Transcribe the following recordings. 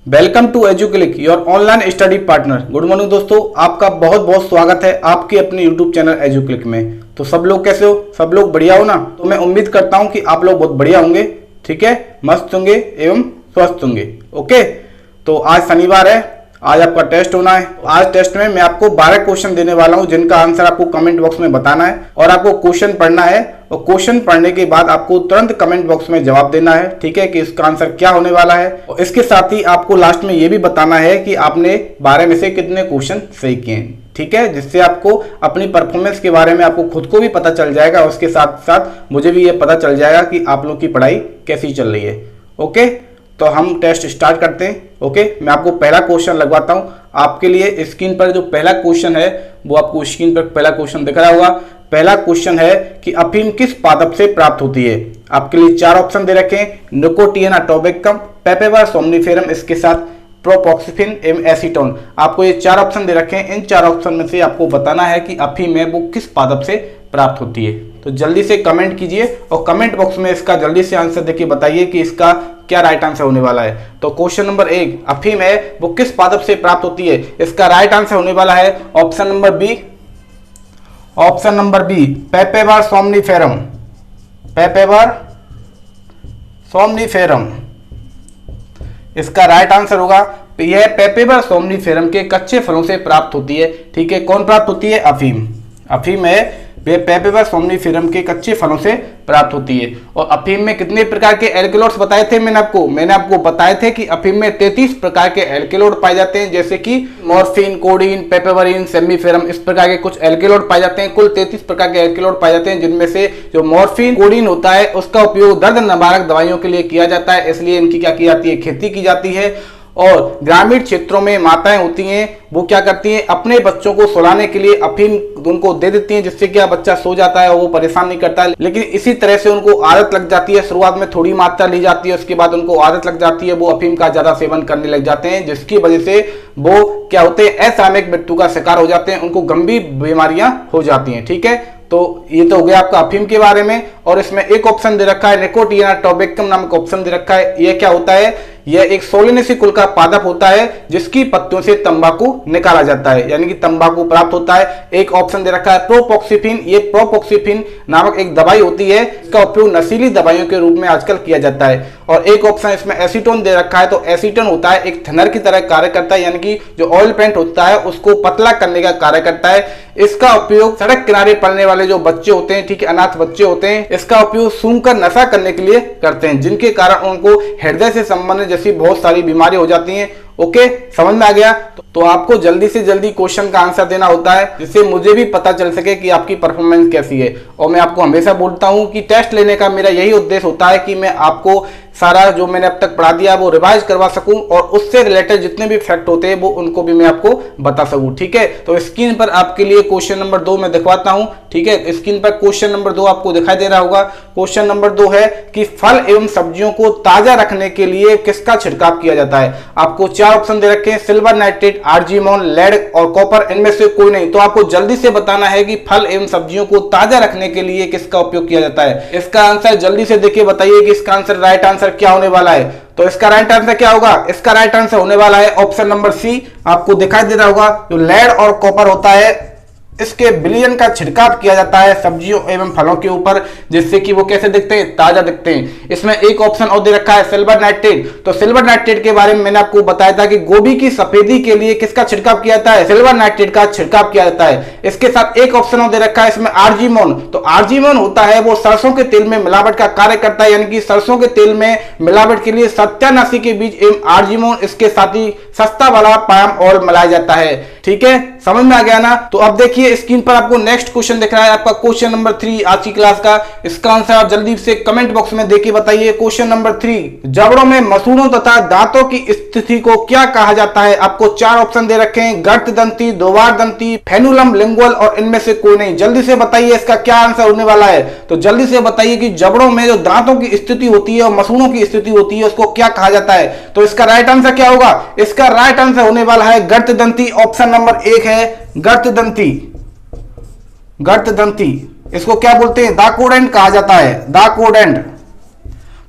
Welcome to Educlick your online study partner. Good morning दोस्तों, आपका बहुत बहुत स्वागत है आपके अपने यूट्यूब चैनल एजुक्लिक में। तो सब लोग कैसे हो? सब लोग बढ़िया हो ना? तो मैं उम्मीद करता हूं कि आप लोग बहुत बढ़िया होंगे, ठीक है, मस्त होंगे एवं स्वस्थ होंगे। ओके, तो आज शनिवार है, आज आपका टेस्ट होना है। आज टेस्ट में मैं आपको 12 क्वेश्चन देने वाला हूं जिनका आंसर आपको कमेंट बॉक्स में बताना है और आपको क्वेश्चन पढ़ना है और क्वेश्चन पढ़ने के बाद आपको तुरंत कमेंट बॉक्स में जवाब देना है, ठीक है, कि इसका आंसर क्या होने वाला है। और इसके साथ ही आपको लास्ट में यह भी बताना है कि आपने 12 में से कितने क्वेश्चन सही किए हैं, ठीक है, जिससे आपको अपनी परफॉर्मेंस के बारे में आपको खुद को भी पता चल जाएगा और उसके साथ साथ मुझे भी ये पता चल जाएगा कि आप लोग की पढ़ाई कैसी चल रही है। ओके, तो हम टेस्ट स्टार्ट करते हैं। ओके, मैं आपको पहला क्वेश्चन लगवाता हूं आपके लिए। स्क्रीन पर जो पहला क्वेश्चन है वो आपको स्क्रीन पर पहला क्वेश्चन दिख रहा होगा। पहला क्वेश्चन है कि अफीम किस पादप से प्राप्त होती है। आपके लिए 4 ऑप्शन दे रखे हैं, निकोटियाना टोबैकम, पेपेवर सोमनिफेरम, इसके साथ प्रोपोक्सिफिन एवं एसीटोन। आपको ये 4 ऑप्शन दे रखे हैं। इन 4 ऑप्शन में से आपको बताना है कि अफीम है वो किस पादप से प्राप्त होती है। तो जल्दी से कमेंट कीजिए और कमेंट बॉक्स में इसका जल्दी से आंसर देके बताइए कि इसका क्या राइट आंसर होने वाला है। तो क्वेश्चन नंबर 1, अफीम है वो किस पादप से प्राप्त होती है, इसका राइट आंसर होने वाला है option number B. Option number B, Papaver somniferum. Papaver somniferum इसका राइट आंसर होगा। यह पेपेवर सोमनिफेरम के कच्चे फलों से प्राप्त होती है, ठीक है। कौन प्राप्त होती है? अफीम। अफीम है वे पेपेवर सोमनिफेरम के कच्चे फलों से प्राप्त होती है। और अफीम में कितने प्रकार के एल्केलोइड्स बताए थे मैंने आपको बताए थे कि अफीम में 33 प्रकार के एल्केलोइड पाए जाते हैं, जैसे कि मॉर्फिन, कोडीन, पेपेवरिन, सेमिफेरम, इस प्रकार के कुछ एल्केलोइड पाए जाते हैं। कुल 33 प्रकार के एल्केलोइड पाए जाते हैं, जिनमें से जो मॉर्फिन, कोडीन होता है उसका उपयोग दर्द निवारक दवाइयों के लिए किया जाता है, इसलिए इनकी क्या की जाती है? खेती की जाती है। और ग्रामीण क्षेत्रों में माताएं होती हैं, वो क्या करती हैं? अपने बच्चों को सुलाने के लिए अफीम उनको दे देती हैं, जिससे क्या बच्चा सो जाता है और वो परेशान नहीं करता है। लेकिन इसी तरह से उनको आदत लग जाती है। शुरुआत में थोड़ी मात्रा ली जाती है, उसके बाद उनको आदत लग जाती है, वो अफीम का ज्यादा सेवन करने लग जाते हैं, जिसकी वजह से वो क्या होते हैं? असामयिक मृत्यु का शिकार हो जाते हैं, उनको गंभीर बीमारियां हो जाती हैं, ठीक है। तो ये तो हो गया आपका अफीम के बारे में। और इसमें एक ऑप्शन दे रखा है, निकोटियाना टोबैकम नामक ऑप्शन दे रखा है। यह क्या होता है? यह एक सोलेनेसी कुल का पादप होता है, जिसकी पत्तियों से तंबाकू निकाला जाता है, यानी कि तंबाकू प्राप्त होता है। एक ऑप्शन दे रखा है प्रोपोक्सिफिन। ये प्रोपोक्सिफिन नामक एक दवाई होती है, इसका उपयोग नशीली दवाइयों के रूप में आजकल किया जाता है। और एक ऑप्शन इसमें एसीटोन दे रखा है। तो एसीटोन होता है एक थिनर की तरह कार्य करता है, यानी कि जो ऑयल पेंट होता है उसको पतला करने का कार्य करता है। इसका उपयोग सड़क किनारे पड़ने वाले जो बच्चे होते हैं, ठीक है, अनाथ बच्चे होते हैं, इसका उपयोग सूंघकर नशा करने के लिए करते हैं, जिनके कारण उनको हृदय से संबंधित जैसी बहुत सारी बीमारी हो जाती हैं। ओके, समझ में आ गया? तो आपको जल्दी से जल्दी क्वेश्चन का आंसर देना होता है, जिससे मुझे भी पता चल सके कि आपकी परफॉर्मेंस कैसी है। और मैं आपको हमेशा बोलता हूं कि टेस्ट लेने का मेरा यही उद्देश्य होता है कि मैं आपको सारा जो मैंने अब तक पढ़ा दिया वो रिवाइज करवा सकूं और उससे रिलेटेड जितने भी फैक्ट होते हैं वो उनको भी मैं आपको बता सकूं, ठीक है। तो स्क्रीन पर आपके लिए क्वेश्चन नंबर 2 मैं दिखवाता हूं, ठीक है। स्क्रीन पर क्वेश्चन नंबर 2 आपको दिखाई दे रहा होगा। क्वेश्चन नंबर 2 है कि फल एवं सब्जियों को ताजा रखने के लिए किसका छिड़काव किया जाता है। आपको 4 ऑप्शन दे रखे हैं, सिल्वर नाइट्रेट, आर्जिमोन, लेड और कॉपर। इनमें से कोई नहीं। तो आपको जल्दी से बताना है कि फल एवं सब्जियों को ताजा रखने के लिए किसका उपयोग किया जाता है। इसका आंसर जल्दी से देखिए, बताइए कि इसका आंसर राइट आंसर क्या होने वाला है। तो इसका राइट आंसर क्या होगा? इसका राइट आंसर होने वाला है ऑप्शन नंबर सी। आपको दिखाई दे रहा होगा जो लेड और कॉपर होता है, इसके विलयन का छिड़काव किया जाता है सब्जियों एवं फलों के ऊपर, जिससे कि वो कैसे दिखते हैं? ताजा दिखते हैं। इसमें एक ऑप्शन और दे रखा है सिल्वर नाइट्रेट। तो सिल्वर नाइट्रेट के बारे में मैंने आपको बताया था कि गोभी की सफेदी के लिए किसका छिड़काव किया जाता है? सिल्वर नाइट्रेट का छिड़काव किया जाता है। इसके साथ एक ऑप्शन और दे रखा है इसमें आर्जिमोन। तो आर्जिमोन होता है वो सरसों के तेल में मिलावट का कार्य करता है, यानी कि सरसों के तेल में मिलावट के लिए सत्यानाशी के बीज एवं आर्जिमोन, इसके साथ ही सस्ता वाला पाम ऑयल मिलाया जाता है, ठीक है। समझ में आ गया ना? तो अब देखिए स्क्रीन पर आपको नेक्स्ट क्वेश्चन दिख रहा है, आपका क्वेश्चन नंबर 3 आज की क्लास का। इसका आंसर आप जल्दी से कमेंट बॉक्स में देके बताइए। क्वेश्चन नंबर 3, जबड़ों में मसूड़ों तथा दांतों की स्थिति को क्या कहा जाता है। आपको 4 ऑप्शन दे रखे हैं, गर्त दंती, दोबार दंती, फेनुलम लिंगुअल और इनमें से कोई नहीं। जल्दी से बताइए इसका क्या आंसर होने वाला है। तो जल्दी से बताइए कि जबड़ों में जो दांतों की स्थिति होती है और मसूड़ों की स्थिति होती है उसको क्या कहा जाता है। तो इसका राइट आंसर क्या होगा? इसका राइट आंसर होने वाला है गर्त दंती। ऑप्शन नंबर 1 है गर्त दंती। गर्त दंती इसको क्या बोलते हैं? दाकोडेंट कहा जाता है, दाकोडेंट।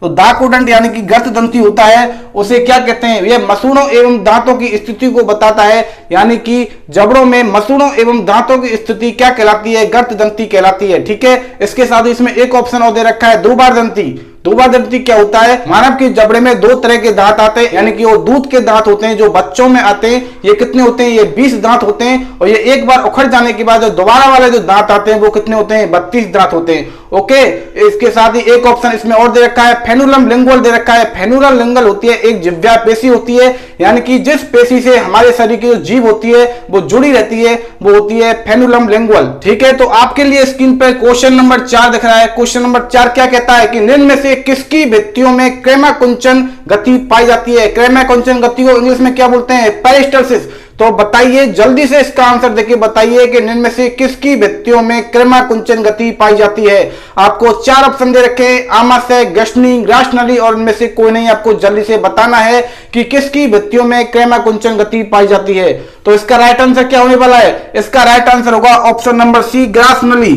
तो दाकोदंड यानी कि गर्त दंती होता है, उसे क्या कहते हैं? यह मसूड़ों एवं दांतों की स्थिति को बताता है, यानी कि जबड़ों में मसूड़ों एवं दांतों की स्थिति क्या कहलाती है? गर्त दंती कहलाती है। ठीक है, इसके साथ इसमें एक ऑप्शन और दे रखा है दुर्वार दंती। दुर्वार दंती क्या होता है? मानव के जबड़े में दो तरह के दांत आते हैं, यानी कि वो दूध के दांत होते हैं जो बच्चों में आते हैं। ये कितने होते हैं? ये 20 दांत होते हैं, और ये एक बार उखड़ जाने के बाद जो दोबारा वाले जो दांत आते हैं वो कितने होते हैं? 32 दांत होते हैं। ओके, इसके साथ ही एक ऑप्शन इसमें और दे रखा है फेनुलम लिंगुअल दे रखा है। फेनुलम लिंगुअल होती है एक जिह्वा पेशी होती है, यानी कि जिस पेशी से हमारे शरीर की जो जीभ होती है वो जुड़ी रहती है वो होती है फेनुलम लिंगुअल। ठीक है, तो आपके लिए स्क्रीन पर क्वेश्चन नंबर 4 दिख रहा है। क्वेश्चन नंबर 4 क्या कहता है कि निम्न में से किसकी भित्तियों में क्रेमाकुंचन गति पाई जाती है? क्रेमाकुंचन गति को इंग्लिश में क्या बोलते हैं? पेरिस्टल्सिस। तो बताइए, जल्दी से इसका आंसर देखिए, बताइए कि निम्न में से किसकी भित्तियों में क्रेमाकुंचन गति पाई जाती है? आपको 4 ऑप्शन दे रखे हैं, आमाशय, ग्रसनी, ग्रासनली, और इनमें से कोई नहीं। आपको जल्दी से बताना है कि किसकी भित्तियों में क्रेमाकुंचन गति पाई जाती है। तो इसका राइट आंसर क्या होने वाला है? इसका राइट आंसर होगा ऑप्शन नंबर सी, ग्रासनली।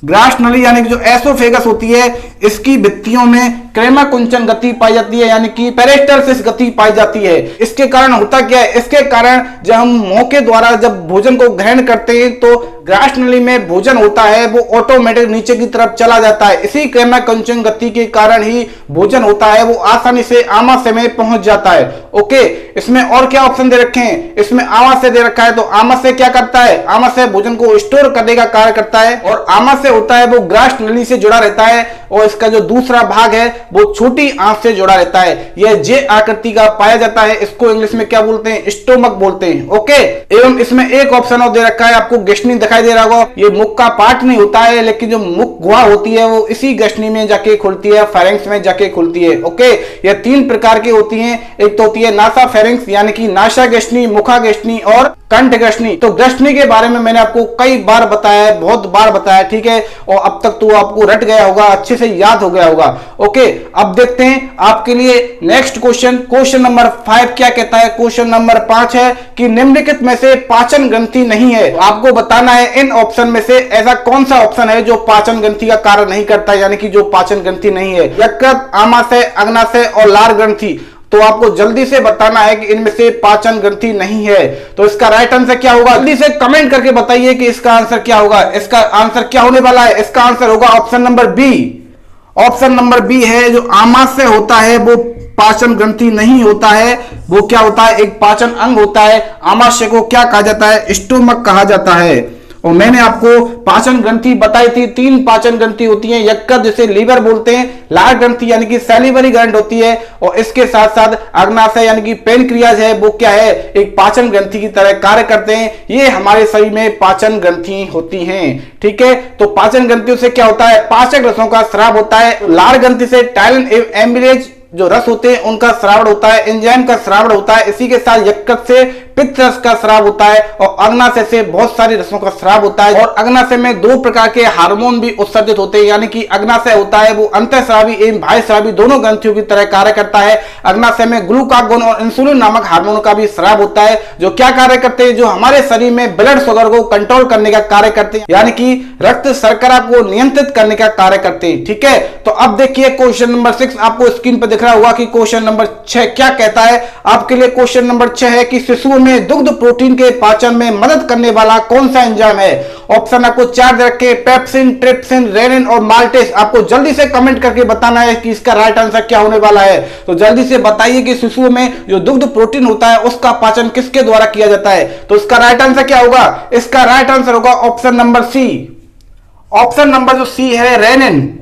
ग्रासनली यानी कि जो एसोफेगस होती है, इसकी भित्तियों में क्रेमाकुंचन गति पाई जाती है, यानी कि पेरिस्टल्सिस गति पाई जाती है। इसके कारण होता क्या है? इसके कारण जब हम मुंह के द्वारा जब भोजन को ग्रहण करते हैं तो ग्रासनली में भोजन होता है वो ऑटोमेटिक नीचे की तरफ चला जाता है। इसी क्रेमाकुंचन गति के कारण ही भोजन होता है वो आसानी से आमाशय में पहुंच जाता है। ओके, इसमें और क्या ऑप्शन दे रखे हैं? इसमें आमाशय दे रखा है, तो आमाशय क्या करता है? आमाशय भोजन को स्टोर करने का कार्य करता है, और आमाशय होता है वो ग्रासनली से जुड़ा रहता है, और इसका जो दूसरा भाग है वो छोटी आंत से जुड़ा रहता है। यह जे आकृति का पाया जाता है, इसको इंग्लिश में क्या बोलते हैं? स्टोमक बोलते हैं। ओके, एवं इसमें एक ऑप्शन और दे रखा है, आपको ग्रसनी दिखाई दे रहा होगा। ये मुख का पार्ट नहीं होता है, लेकिन जो मुख गुहा होती है वो इसी ग्रसनी में जाके खुलती है, फेरिंक्स में जाके खुलती है। ओके, ये 3 प्रकार की होती हैं। एक तो होती है नासा फेरिंक्स यानी कि नासा ग्रसनी, मुखा ग्रसनी और कंठ ग्रसनी। तो ग्रसनी के बारे में मैंने आपको कई बार बताया है, बहुत बार बताया, ठीक है, और अब तक तो आपको रट गया होगा, अच्छे से याद हो गया होगा। ओके, अब देखते हैं आपके लिए नेक्स्ट क्वेश्चन। क्वेश्चन नंबर 5 क्या कहता है? क्वेश्चन नंबर 5 है कि निम्नलिखित में से पाचन ग्रंथि नहीं है। आपको बताना है इन ऑप्शन में से ऐसा कौन सा ऑप्शन है जो पाचन ग्रंथि का कार्य नहीं करता है, यानी कि जो पाचन ग्रंथि नहीं है। यकृत, आमाशय, अग्नाशय और लार ग्रंथि। तो आपको जल्दी से बताना है कि इनमें से पाचन ग्रंथि नहीं है। तो इसका राइट आंसर क्या होगा? जल्दी से कमेंट करके बताइए कि इसका आंसर क्या होगा। इसका आंसर क्या होने वाला है? इसका आंसर होगा option number B. Option number B है, जो आमाशय होता है वो पाचन ग्रंथि नहीं होता है, वो क्या होता है? एक पाचन अंग होता है। आमाशय को क्या कहा जाता है? स्टोमक कहा जाता है। और मैंने आपको पाचन ग्रंथि बताई थी, 3 पाचन ग्रंथि होती हैं। यकृत जिसे लीवर बोलते हैं, लार ग्रंथि यानी कि सैलिवरी ग्लैंड होती है, और इसके साथ साथ अग्नाशय यानी कि पेनक्रियाज है, वो क्या है? एक पाचन ग्रंथि की तरह कार्य करते हैं। ये हमारे शरीर में पाचन ग्रंथि होती हैं। ठीक है, तो पाचन ग्रंथियों से क्या होता है? पाचक रसों का स्राव होता है। लार ग्रंथि से टाइलिन एवं एम्बिलेज जो रस होते हैं उनका श्रावण होता है, एंजाइम का श्रावण होता है। इसी के साथ यकृत से पित्त रस का स्राव होता है, और अग्नाशय से बहुत सारी रसों का स्राव होता है। और अग्नाशय में 2 प्रकार के हार्मोन भी उत्सर्जित होते हैं, यानी कि अग्नाशय होता है वो अंतःस्रावी एवं बाह्यस्रावी दोनों ग्रंथियों की तरह कार्य करता है। अग्नाशय में ग्लूकागोन और इंसुलिन नामक हार्मोन का भी स्राव होता है, जो क्या कार्य करते हैं? जो हमारे शरीर में ब्लड शुगर को कंट्रोल करने का कार्य करते हैं, यानी कि रक्त शर्करा को नियंत्रित करने का कार्य करते हैं। ठीक है, तो अब देखिए क्वेश्चन नंबर 6 आपको स्क्रीन पर दिख रहा होगा कि क्वेश्चन नंबर 6 क्या कहता है। आपके लिए क्वेश्चन नंबर 6 है कि शिशुओं में दुग्ध प्रोटीन के पाचन में मदद करने वाला कौन सा एंजाइम है? ऑप्शन आपको 4 दे रखे, पेप्सिन, ट्रिप्सिन, रेनिन और माल्टेस। आपको जल्दी से कमेंट करके बताना है कि इसका राइट आंसर क्या होने वाला है। तो जल्दी से बताइए कि शिशुओं में जो दुग्ध प्रोटीन होता है उसका पाचन किसके द्वारा किया जाता है। तो इसका राइट आंसर क्या होगा? इसका राइट आंसर होगा option number C. Option number जो सी है, रेनिन।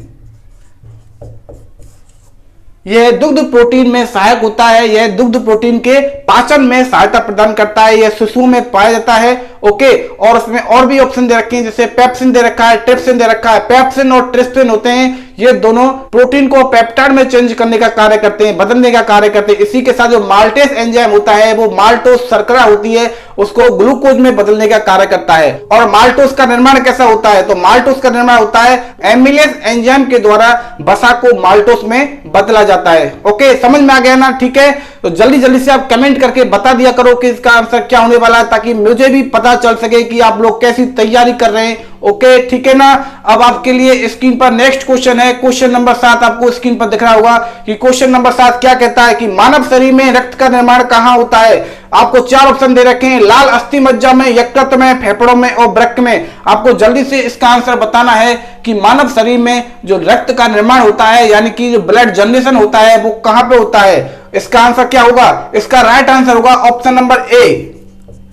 यह दुग्ध प्रोटीन में सहायक होता है, यह दुग्ध प्रोटीन के पाचन में सहायता प्रदान करता है, यह शिशुओं में पाया जाता है। ओके, और उसमें और भी ऑप्शन दे रखे हैं, जैसे पेप्सिन दे रखा है, ट्रिप्सिन दे रखा है। पेप्सिन और ट्रिप्सिन होते हैं, ये दोनों प्रोटीन को पेप्टाइड में चेंज करने का कार्य करते हैं, बदलने का कार्य करते हैं। इसी के साथ जो माल्टेस एंजाइम होता है वो माल्टोस शर्करा होती है, उसको ग्लूकोज में बदलने का कार्य करता है। और माल्टोस का निर्माण कैसा होता है? तो माल्टोस का निर्माण होता है एमिलेज एंजाइम के द्वारा वसा को माल्टोस में बदला जाता है। ओके, समझ में आ गया ना? ठीक है, तो जल्दी जल्दी से आप कमेंट करके बता दिया करो कि इसका आंसर क्या होने वाला है, ताकि मुझे भी पता चल सके कि आप लोग कैसी तैयारी कर रहे हैं। ओके, ठीक है ना। अब आपके लिए स्क्रीन पर नेक्स्ट क्वेश्चन है, क्वेश्चन नंबर 7 आपको स्क्रीन पर दिख रहा होगा कि क्वेश्चन नंबर 7 क्या कहता है कि मानव शरीर में रक्त का निर्माण कहां होता है। आपको 4 ऑप्शन दे रखे हैं, लाल अस्थि मज्जा में, यकृत में, फेफड़ों में और वृक्क में। आपको जल्दी से इसका आंसर बताना है कि मानव शरीर में जो रक्त का निर्माण होता है, यानी कि जो ब्लड जनरेशन होता है, वो कहां पे होता है। इसका आंसर क्या होगा? इसका राइट आंसर होगा ऑप्शन नंबर ए,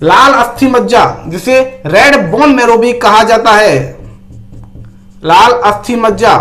लाल अस्थि मज्जा, जिसे रेड बोन मैरो भी कहा जाता है। लाल अस्थि मज्जा,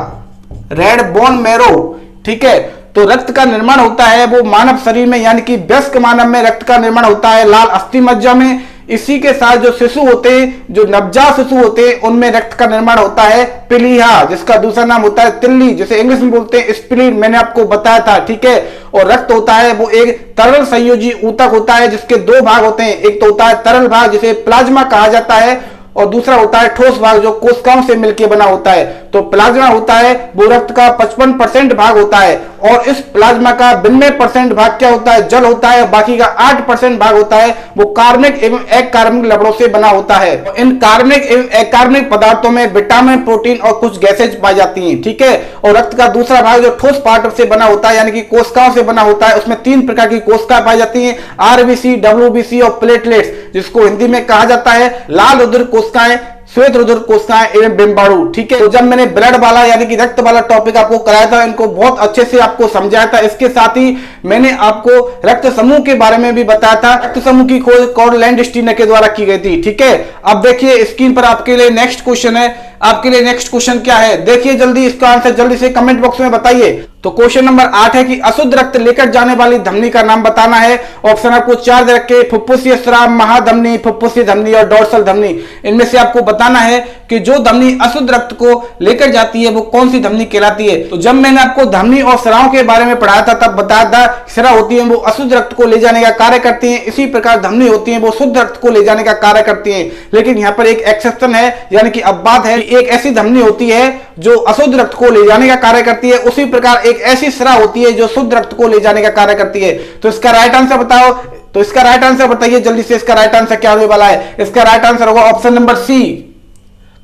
रेड बोन मैरो, ठीक है। तो रक्त का निर्माण होता है वो मानव शरीर में, यानी कि वयस्क मानव में रक्त का निर्माण होता है लाल अस्थि मज्जा में। इसी के साथ जो शिशु होते हैं, जो नवजात शिशु होते हैं, उनमें रक्त का निर्माण होता है प्लीहा, जिसका दूसरा नाम होता है तिल्ली, जिसे इंग्लिश में बोलते हैं स्प्लीन, मैंने आपको बताया था, ठीक है। और रक्त होता है वो एक तरल संयोजी ऊतक होता है, जिसके 2 भाग होते हैं। एक तो होता है तरल भाग, जिसे प्लाज्मा कहा जाता है, और दूसरा होता है ठोस भाग, जो कोशिकाओं से मिलकर बना होता है। तो प्लाज्मा होता है वो रक्त का 55% भाग होता है, और इस प्लाज्मा का 92% भाग क्या होता है? जल होता है। बाकी का 8% भाग होता है वो कार्बनिक एवं अकार्बनिक लवणों से बना होता है। इन कार्बनिक एवं अकार्बनिक पदार्थों में विटामिन, प्रोटीन और कुछ गैसेज पाई जाती हैं, ठीक है। और रक्त का दूसरा भाग जो ठोस पार्ट से बना होता है, यानी कि कोशिकाओं से बना होता है, उसमें 3 प्रकार की कोशिकाएं पाई जाती हैं, आरबीसी, डब्ल्यूबीसी और प्लेटलेट्स, जिसको हिंदी में कहा जाता है लाल रुधिर कोशिकाएं, श्वेत रुधिर कोशिकाएं एवं बिंबाणु, ठीक है। तो जब मैंने ब्लड वाला यानी कि रक्त वाला टॉपिक आपको कराया था, इनको बहुत अच्छे से आपको समझाया था। इसके साथ ही मैंने आपको रक्त समूह के बारे में भी बताया था। रक्त समूह की खोज कार्ल लैंडस्टीनर के द्वारा की गई थी, ठीक है। अब देखिए स्क्रीन पर आपके लिए नेक्स्ट क्वेश्चन है। आपके लिए नेक्स्ट क्वेश्चन क्या है, देखिए जल्दी, इसका आंसर जल्दी से कमेंट बॉक्स में बताइए। तो क्वेश्चन नंबर 8 है कि अशुद्ध रक्त लेकर जाने वाली धमनी का नाम बताना है। ऑप्शन आपको 4 दे रखे, फुफ्फुसीय स्राव, महाधमनी, फुफ्फुसीय धमनी और डोर्सल धमनी। इनमें से आपको बताना है कि जो धमनी अशुद्ध रक्त को लेकर जाती है वो कौन सी धमनी कहलाती है। तो जब मैंने आपको धमनी और स्राव के बारे में पढ़ाया था, तब बताया था स्राव होती है वो अशुद्ध रक्त को ले जाने का कार्य करती है, इसी प्रकार धमनी होती है वो शुद्ध रक्त को ले जाने का कार्य करती है। लेकिन यहाँ पर एक एक्सेप्शन है, यानी कि अब बात है, एक ऐसी धमनी होती है जो अशुद्ध रक्त को ले जाने का कार्य करती है, उसी प्रकार एक ऐसी स्राव होती है जो शुद्ध रक्त को ले जाने का कार्य करती है। तो इसका राइट आंसर बताओ, तो इसका राइट आंसर बताइए जल्दी से, इसका राइट आंसर क्या होने वाला है। इसका राइट आंसर होगा ऑप्शन नंबर सी।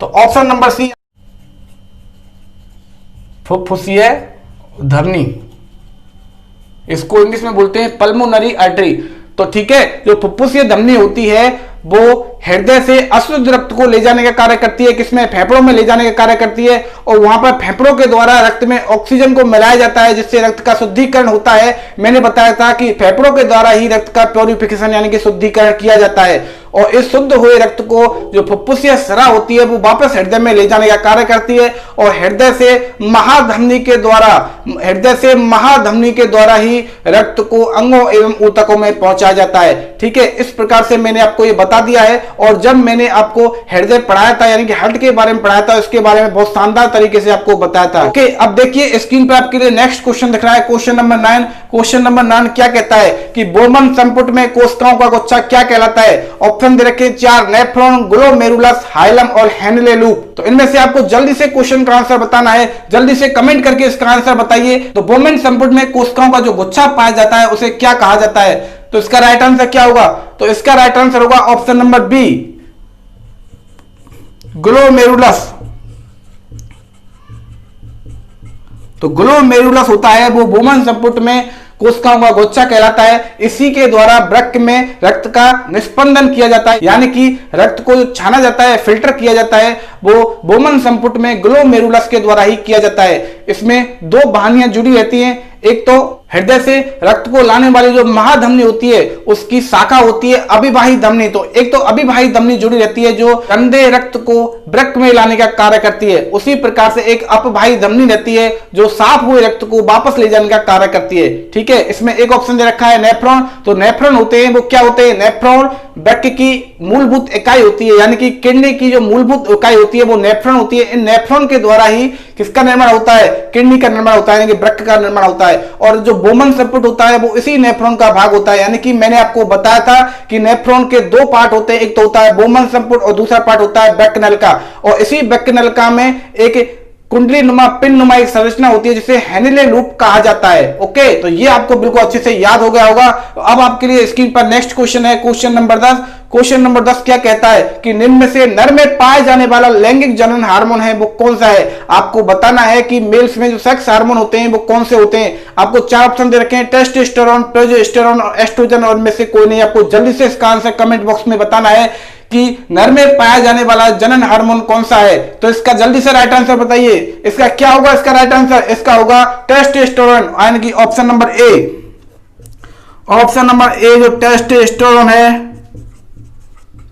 तो ऑप्शन नंबर सी, फुफ्फुसीय धमनी, इसको इंग्लिश में बोलते हैं पल्मोनरी आर्टरी। तो ठीक है, जो फुफ्फुसीय धमनी होती है वो हृदय से अशुद्ध रक्त को ले जाने का कार्य करती है, किसमें? फेफड़ों में ले जाने का कार्य करती है, और वहां पर फेफड़ों के द्वारा रक्त में ऑक्सीजन को मिलाया जाता है, जिससे रक्त का शुद्धिकरण होता है। मैंने बताया था कि फेफड़ों के द्वारा ही रक्त का प्योरिफिकेशन यानी कि शुद्धिकरण किया जाता है, और इस शुद्ध हुए रक्त को जो फुफ्फुसीय स्राव होती है वो वापस हृदय में ले जाने का कार्य करती है, और हृदय से महाधमनी के द्वारा ही रक्त को अंगों एवं ऊतकों में पहुंचाया जाता है। ठीक है, इस प्रकार से मैंने आपको ये बता दिया है। और जब मैंने आपको हृदय पढ़ाया था यानी कि हार्ट के बारे में पढ़ाया था, इसके बारे में बहुत शानदार तरीके से आपको बताया था। ओके, अब देखिए स्क्रीन पर आपके लिए नेक्स्ट क्वेश्चन दिख रहा है, क्वेश्चन नंबर 9। क्वेश्चन नंबर 9 क्या कहता है कि बोमन संपुट में कोशिकाओं का गुच्छा क्या कहलाता है। ऑप्शन दे रखे 4, नेफ्रॉन, ग्लोमेरुलस, हाइलम और हेनले लूप। तो इनमें से आपको जल्दी से क्वेश्चन का आंसर बताना है, जल्दी से कमेंट करके इसका आंसर बताइए। तो बोमन संपुट में कोशिकाओं का जो गुच्छा पाया जाता है उसे क्या कहा जाता है। तो इसका राइट आंसर क्या होगा? तो इसका राइट आंसर होगा ऑप्शन नंबर बी, ग्लोमेरुलस। तो ग्लोमेरुलस होता है वो बोमन संपुट में कोशिकाओं का गुच्छा कहलाता है। इसी के द्वारा वृक्क में रक्त का निस्पंदन किया जाता है, यानी कि रक्त को छाना जाता है, फिल्टर किया जाता है, वो बोमन संपुट में ग्लोमेरुलस के द्वारा ही किया जाता है। इसमें 2 वाहिनियां जुड़ी रहती हैं, एक तो हृदय से रक्त को लाने वाली जो महाधमनी होती है उसकी शाखा होती है अभिवाही धमनी। तो एक तो अभिवाही धमनी जुड़ी रहती है जो गंदे रक्त को वृक्क में लाने का कार्य करती है, उसी प्रकार से एक अपवाही धमनी रहती है जो साफ हुए रक्त को वापस ले जाने का कार्य करती है। ठीक है, इसमें एक ऑप्शन दे रखा है नेफ्रॉन। तो नेफ्रॉन होते हैं वो क्या होते हैं? नेफ्रॉन वृक्क की मूलभूत इकाई होती है, यानी कि किडनी की जो मूलभूत इकाई होती है वो नेफ्रॉन होती है। इन नेफ्रॉन के द्वारा ही किसका निर्माण होता है? किडनी का निर्माण होता है, यानी कि वृक्क का निर्माण होता है। और जो बोमन संपुट होता है वो इसी नेफ्रॉन का भाग होता है, यानी कि मैंने आपको बताया था कि नेफ्रॉन के 2 पार्ट होते हैं, एक तो होता है बोमन संपुट और दूसरा पार्ट होता है वृक्क नलिका। और इसी वृक्क नलिका में एक कुंडली नुमा पिन नुमा एक संरचना होती है जिसे हेनिले लूप कहा जाता है। ओके, तो ये आपको बिल्कुल अच्छे से याद हो गया होगा। अब आपके लिए स्क्रीन पर नेक्स्ट क्वेश्चन है, क्वेश्चन नंबर 10। क्वेश्चन नंबर 10 क्या कहता है कि निम्न में से नर में पाए जाने वाला लैंगिक जनन हार्मोन है वो कौन सा है। आपको बताना है कि मेल्स में जो सेक्स हार्मोन होते हैं वो कौन से होते हैं। आपको 4 ऑप्शन दे रखे हैं, टेस्टोस्टेरोन, प्रोजेस्टेरोन और एस्ट्रोजन, और में से कोई नहीं। आपको जल्दी से इसका आंसर कमेंट बॉक्स में बताना है कि नर में पाया जाने वाला जनन हार्मोन कौन सा है। तो इसका जल्दी से राइट आंसर बताइए, इसका क्या होगा। इसका राइट आंसर इसका होगा टेस्टोस्टेरोन, यानी कि option number A. Option number A जो टेस्टोस्टेरोन है,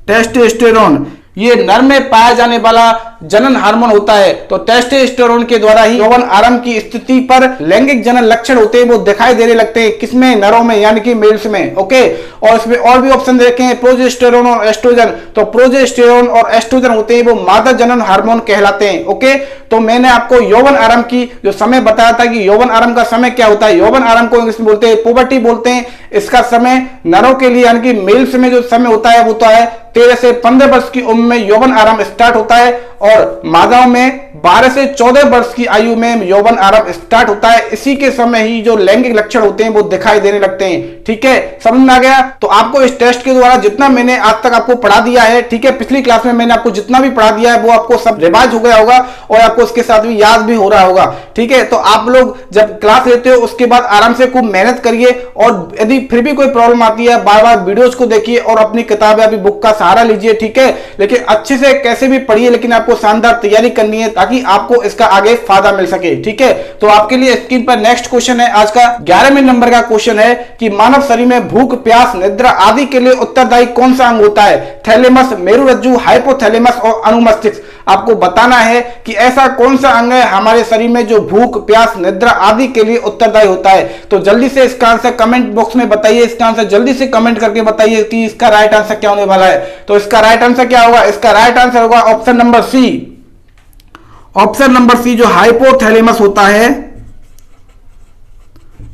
टेस्टोस्टेरोन ये नर में पाया जाने वाला जनन हार्मोन होता है। तो टेस्टोस्टेरोन के द्वारा ही यौवन आरंभ की स्थिति पर लैंगिक जनन लक्षण होते हैं वो दिखाई देने लगते हैं। किसमें, नरों में, यानी कि मेल्स में। ओके, और इसमें और भी ऑप्शन देखे हैं, प्रोजेस्टेरोन और एस्ट्रोजन। तो प्रोजेस्टेरोन और एस्ट्रोजन होते हैं वो मादा जनन हार्मोन कहलाते हैं। ओके, तो मैंने आपको यौवन आरंभ की जो समय बताया था कि यौवन आरंभ का समय क्या होता है। यौवन आरंभ को इंग्लिश में बोलते हैं पुबर्टी बोलते हैं। इसका समय नरों के लिए यानी कि मेल्स में जो समय होता है वो तो है 13 से 15 वर्ष की उम्र में यौवन आरंभ स्टार्ट होता है, और मादाओं में 12 से 14 वर्ष की आयु में यौवन आरंभ स्टार्ट होता है। इसी के समय ही जो लैंगिक लक्षण होते हैं वो दिखाई देने लगते हैं। ठीक है, समझ में आ गया। तो आपको इस टेस्ट के द्वारा जितना मैंने आज तक आपको पढ़ा दिया है, ठीक है, पिछली क्लास में मैंने आपको जितना भी पढ़ा दिया है वो आपको सब रिवाइज हो गया होगा और आपको उसके साथ भी याद भी हो रहा होगा। ठीक है, तो आप लोग जब क्लास लेते हो उसके बाद आराम से खूब मेहनत करिए, और यदि फिर भी कोई प्रॉब्लम आती है बार बार वीडियोज को देखिए और अपनी किताब या बुक का सहारा लीजिए। ठीक है, लेकिन अच्छे से कैसे भी पढ़िए, लेकिन आपको शानदार तैयारी करनी है ताकि आपको इसका आगे फायदा मिल सके। ठीक है, तो आपके लिए स्क्रीन पर नेक्स्ट क्वेश्चन है, आज का 11वें नंबर का क्वेश्चन है कि मानव शरीर में भूख, प्यास, निद्रा आदि के लिए उत्तरदायी कौन सा अंग होता है। थैलेमस, मेरुरज्जु, हाइपोथैलेमस और अनुमस्तिष्क। आपको बताना है कि ऐसा कौन सा अंग है हमारे शरीर में जो भूख, प्यास, निद्रा आदि के लिए उत्तरदायी होता है। तो जल्दी से इसका आंसर कमेंट बॉक्स में बताइए। इसका आंसर जल्दी से कमेंट करके बताइए कि इसका राइट आंसर क्या होने वाला है। तो इसका राइट आंसर क्या होगा, इसका राइट आंसर होगा option number C. Option number C जो हाइपोथैलेमस होता है,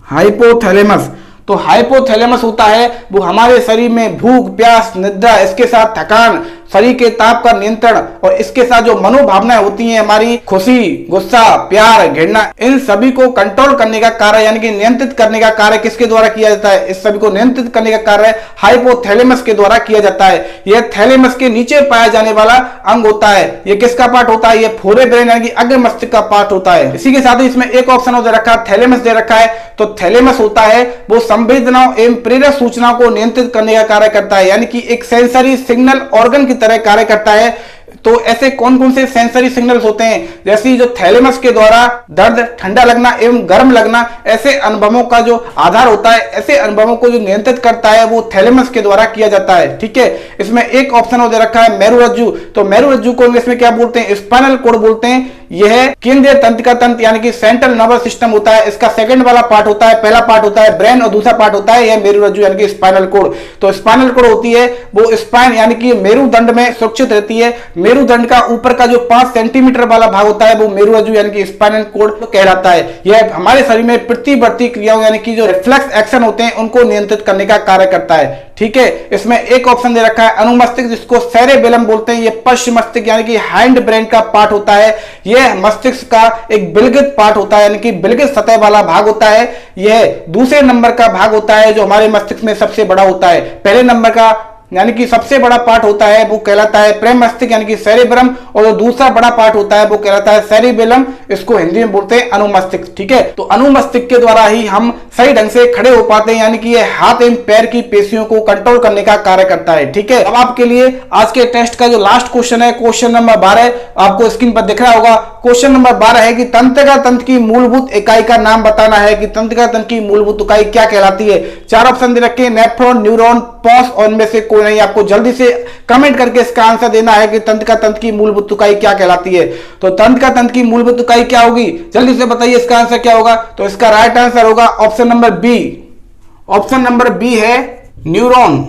हाइपोथैलेमस। तो हाइपोथैलेमस होता है वो हमारे शरीर में भूख, प्यास, निद्रा, इसके साथ थकान, शरीर के ताप का नियंत्रण और इसके साथ जो मनोभावनाएं होती हैं हमारी खुशी, गुस्सा, प्यार, घृणा, इन सभी को कंट्रोल करने का कार्य यानी कि नियंत्रित करने का कार्य किसके द्वारा किया जाता है। इस सभी को नियंत्रित करने का कार्य हाइपोथैलेमस के द्वारा किया जाता है। यह थैलेमस के नीचे पाया जाने वाला अंग होता है। यह किसका पार्ट होता है, यह फोरे ब्रेन यानी कि अग्र मस्तिष्क का पार्ट होता है। इसी के साथ ही इसमें एक ऑप्शन दे रखा है, थैलेमस दे रखा है। तो थैलेमस होता है वो संवेदनाओं एवं प्रेरक सूचनाओं को नियंत्रित करने का कार्य करता है, यानी कि एक सेंसरी सिग्नल ऑर्गन की तरह कार्य करता है। तो ऐसे कौन कौन से सेंसरी सिग्नल्स होते हैं, जैसे जो थैलेमस के द्वारा दर्द, ठंडा लगना एवं गर्म लगना, ऐसे अनुभवों का जो आधार होता है, ऐसे अनुभवों को जो नियंत्रित करता है वो थैलेमस के द्वारा किया जाता है। ठीक है, इसमें एक ऑप्शन दे रखा है मेरुरज्जु। तो मेरुरज्जु को इंग्लिश में क्या बोलते हैं, स्पाइनल कोड बोलते हैं। यह केंद्रीय तंत्रिका तंत्र यानी कि सेंट्रल नर्वस सिस्टम होता है। इसका सेकंड वाला पार्ट होता है, पहला पार्ट होता है ब्रेन और दूसरा पार्ट होता है यह मेरुरज्जु यानी कि स्पाइनल कोड। तो स्पाइनल कोड होती है वो स्पाइन यानी कि मेरुदंड में सुरक्षित रहती है। मेरुदंड का ऊपर का जो 5 सेंटीमीटर वाला भाग होता है वो मेरुरज्जु यानी कि स्पाइनल कोड कहलाता है। यह हमारे शरीर में प्रतिवर्ती क्रियाओं यानी कि जो रिफ्लेक्स एक्शन होते हैं उनको नियंत्रित करने का कार्य करता है। ठीक है, इसमें एक ऑप्शन दे रखा है अनुमस्तिष्क, जिसको सेरेबेलम बोलते हैं। यह पश्च मस्तिष्क यानी कि हाइंड ब्रेन का पार्ट होता है। यह मस्तिष्क का एक बिलगित पार्ट होता है यानी कि बिलगित सतह वाला भाग होता है। यह दूसरे नंबर का भाग होता है जो हमारे मस्तिष्क में सबसे बड़ा होता है। पहले नंबर का यानी कि सबसे बड़ा पार्ट होता है वो कहलाता है प्रेम मस्तिष्क यानी कि सेरेब्रम, और जो दूसरा बड़ा पार्ट होता है वो कहलाता है सेरिबेलम, इसको हिंदी में बोलते हैं अनुमस्तिष्क। ठीक है, तो अनुमस्तिष्क के द्वारा ही हम सही ढंग से खड़े हो पाते हैं, यानी कि ये हाथ एवं पैर की पेशियों को कंट्रोल करने का कार्य करता है। ठीक है, अब आपके लिए आज के टेस्ट का जो लास्ट क्वेश्चन है, क्वेश्चन नंबर 12 आपको स्क्रीन पर दिख रहा होगा। क्वेश्चन नंबर 12 है कि तंत्रिका तंत्र की मूलभूत इकाई का नाम बताना है कि तंत्रिका तंत्र की मूलभूत इकाई क्या कहलाती है। 4 ऑप्शन दे रखे हैं, नेफ्रॉन, न्यूरॉन, पॉस और इनमें से कोई नहीं। आपको जल्दी से कमेंट करके इसका आंसर देना है कि तंत्रिका तंत्र की मूलभूत इकाई क्या कहलाती है। तो तंत्रिका तंत्र की मूलभूत इकाई क्या होगी, जल्दी से बताइए इसका आंसर क्या होगा। तो इसका राइट आंसर होगा option number B. Option number B है न्यूरॉन।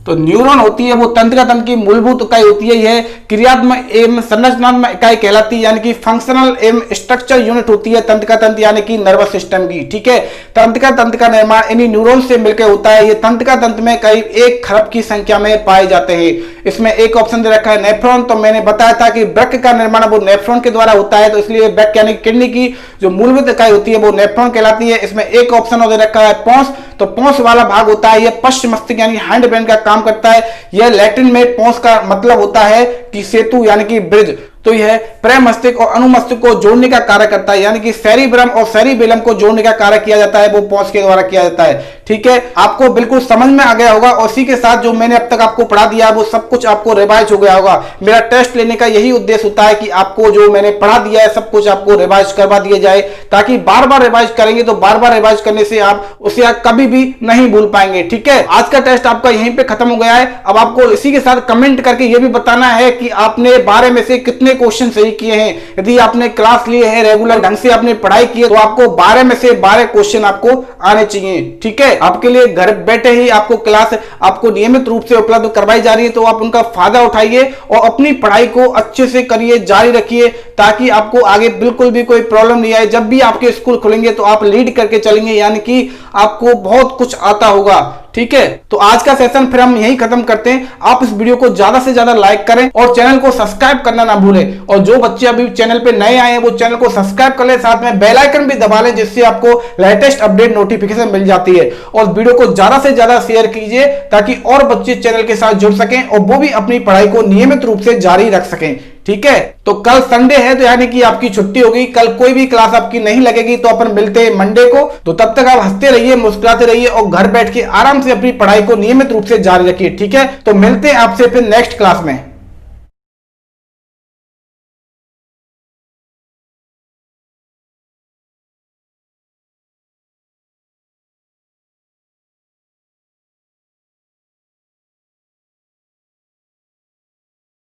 तो न्यूरॉन होती है वो तंत्रिका तंत्र की मूलभूत इकाई होती है। यह क्रियात्मक एवं संरचनात्मक इकाई कहलाती है, यानी कि फंक्शनल एवं स्ट्रक्चर यूनिट होती है तंत्रिका तंत्र यानी कि नर्वस सिस्टम की। ठीक है, तंत्रिका तंत्र का निर्माण इन्हीं न्यूरॉन से मिलकर होता है। ये तंत्रिका तंत्र में करीब 1 खरब की संख्या में पाए जाते हैं। इसमें एक ऑप्शन दे रखा है नेफ्रॉन। तो मैंने बताया था कि वृक्क का निर्माण वो नेफ्रॉन के द्वारा होता है, तो इसलिए वृक्क यानी किडनी की जो मूलभूत इकाई होती है वो नेफ्रॉन कहलाती है। इसमें एक ऑप्शन और दे रखा है पोंस। तो पोंस वाला भाग होता है, यह पश्च मस्तिष्क यानी हैंड ब्रेन का काम करता है। यह लैटिन में पोंस का मतलब होता है कि सेतु यानी कि ब्रिज। तो यह प्रमस्तिष्क और अनुमस्तिष्क को जोड़ने का कार्य करता है, यानी कि सेरिब्रम और सेरिबेलम को जोड़ने का कार्य किया जाता है, वो पोंस के द्वारा किया जाता है। ठीक है, आपको बिल्कुल समझ में आ गया होगा और इसी के साथ जो मैंने अब तक आपको पढ़ा दिया वो सब कुछ आपको रिवाइज हो गया होगा। मेरा टेस्ट लेने का यही उद्देश्य होता है कि आपको जो मैंने पढ़ा दिया है सब कुछ आपको रिवाइज करवा दिया जाए, ताकि बार बार रिवाइज करेंगे तो बार बार रिवाइज करने से आप उसे कभी भी नहीं भूल पाएंगे। ठीक है, आज का टेस्ट आपका यहीं पे खत्म हो गया है। अब आपको इसी के साथ कमेंट करके यह भी बताना है कि आपने 12 में से कितने क्वेश्चन सही किए हैं। यदि आपने क्लास लिए हैं, रेगुलर ढंग से आपने पढ़ाई की है, तो आपको 12 में से 12 क्वेश्चन आपको आने चाहिए। ठीक है, आपके लिए घर बैठे ही आपको क्लास आपको नियमित रूप से उपलब्ध करवाई जा रही है, तो आप उनका फायदा उठाइए और अपनी पढ़ाई को अच्छे से करिए, जारी रखिए, ताकि आपको आगे बिल्कुल भी कोई प्रॉब्लम नहीं आए। जब भी आपके स्कूल खुलेंगे तो आप लीड करके चलेंगे, यानी कि आपको बहुत कुछ आता होगा। ठीक है, तो आज का सेशन फिर हम यही खत्म करते हैं। आप इस वीडियो को ज्यादा से ज्यादा लाइक करें और चैनल को सब्सक्राइब करना ना भूलें। और जो बच्चे अभी चैनल पे नए आए हैं वो चैनल को सब्सक्राइब कर ले, साथ में बेल आइकन भी दबा लें, जिससे आपको लेटेस्ट अपडेट नोटिफिकेशन मिल जाती है। और वीडियो को ज्यादा से ज्यादा शेयर कीजिए, ताकि और बच्चे चैनल के साथ जुड़ सकें और वो भी अपनी पढ़ाई को नियमित रूप से जारी रख सकें। ठीक है, तो कल संडे है, तो यानी कि आपकी छुट्टी होगी, कल कोई भी क्लास आपकी नहीं लगेगी। तो अपन मिलते हैं मंडे को। तो तब तक आप हंसते रहिए, मुस्कुराते रहिए और घर बैठ के आराम से अपनी पढ़ाई को नियमित रूप से जारी रखिए। ठीक है, तो मिलते हैं आपसे फिर नेक्स्ट क्लास में।